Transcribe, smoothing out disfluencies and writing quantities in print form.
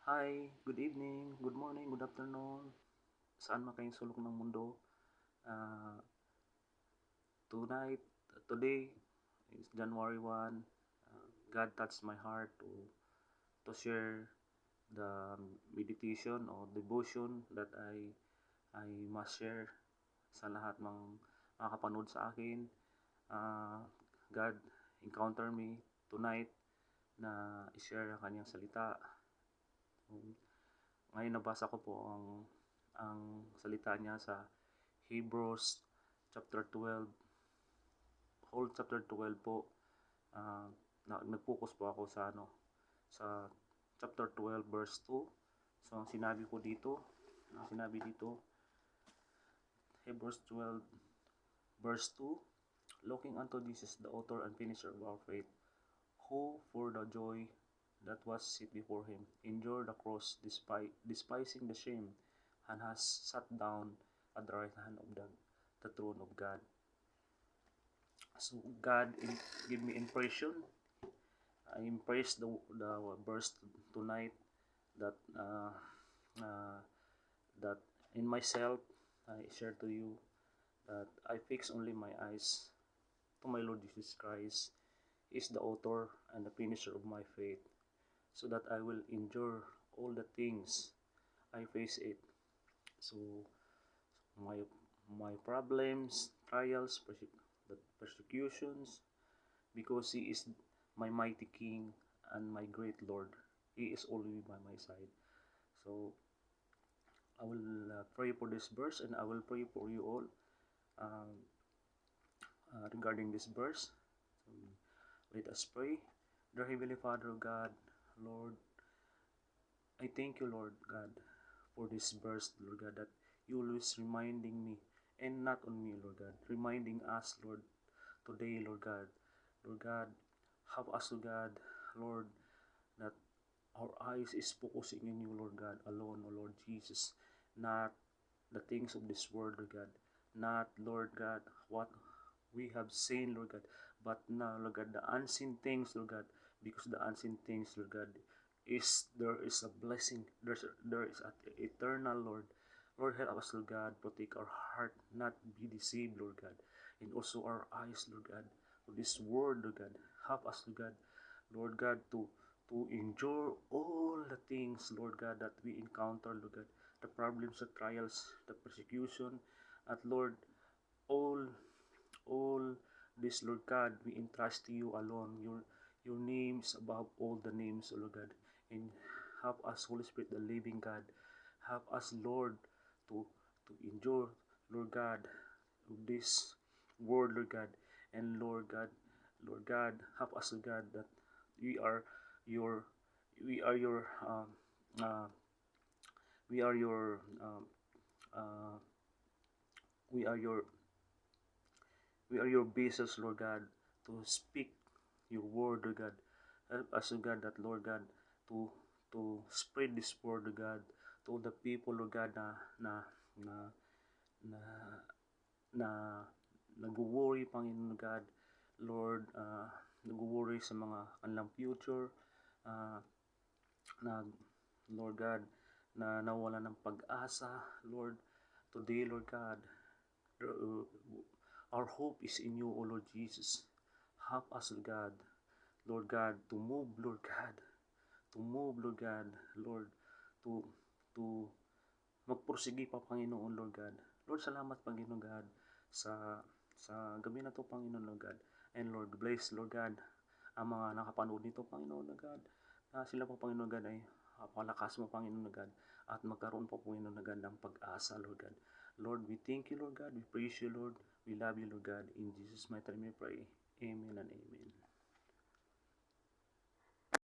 Hi, good evening, good morning, good afternoon. Saan man kayong sulok ng mundo. Ah, tonight, today is January 1. God touched my heart to share the meditation or devotion that I must share sa lahat ng makakapanood sa akin. Ah, God encounter me tonight na i-share ang kanyang salita. Ngayon nabasa ko po ang salita niya sa Hebrews chapter 12, whole chapter 12 po. Uh, nag-focus po ako sa chapter 12 verse 2. So ang sinabi dito, Hebrews 12 verse 2, looking unto Jesus, the author and finisher of our faith, who for the joy that was set before him endured the cross, despising the shame, and has sat down at the right hand of the throne of God. So God give me impression. I impressed the verse tonight that that in myself I share to you that I fix only my eyes to my Lord Jesus Christ. He is the author and the finisher of my faith, so that I will endure all the things I face it. So my problems, trials, persecutions, because He is my mighty King and my great Lord. He is always by my side. So I will pray for this verse, and I will pray for you all um, regarding this verse. So let us pray. Dear Heavenly Father God, Lord, I thank you, Lord God, for this verse, Lord God, that you always reminding me, and not on me, Lord God, reminding us, Lord, today, Lord God, have us, Lord God, Lord, that our eyes is focusing in you, Lord God, alone, O Lord Jesus, not the things of this world, Lord God, not, Lord God, what we have seen, Lord God, but now, Lord God, the unseen things, Lord God, because the unseen things, Lord God, there is a blessing, there is an eternal, Lord. Lord, help us, Lord God, protect our heart, not be deceived, Lord God, and also our eyes, Lord God, to this world, Lord God. Help us, Lord God, to endure all the things, Lord God, that we encounter, Lord God, the problems, the trials, the persecution, at Lord, all all this, Lord God, we entrust to you alone. Your name is above all the names, O Lord God. And help us, Holy Spirit, the living God. Help us, Lord, to endure, Lord God, this word, Lord God. And Lord God, help us, Lord God, that we are your we are your uh, we are your uh, we are your we are your vessels, Lord God, to speak your word, Lord God. Help us, Lord God, that, Lord God, to spread this word, Lord God, to all the people, Lord God, na na na na nag-worry, Panginoon God, Lord, nag-worry sa mga kanilang future, uh, na, Lord God, na nawala ng pag-asa, Lord, today, Lord God, our hope is in you, O Lord Jesus. Help us, Lord God, to move, Lord God, Lord God, Lord, to to magpursige pa, Panginoon, Lord God. Lord, salamat, Panginoon God, sa gabi na to, Panginoon, Lord God. And Lord, bless, Lord God, ang mga nakapanood nito, Panginoon, Lord God. Na sila po, Panginoon God, ay palakas mo, Panginoon, Lord God, at magkaroon po, Panginoon, Lord God, ng pag-asa, Lord God. Lord, we thank you, Lord God. We praise you, Lord. We love you, Lord God. In Jesus' mighty name we pray. Amen and amen.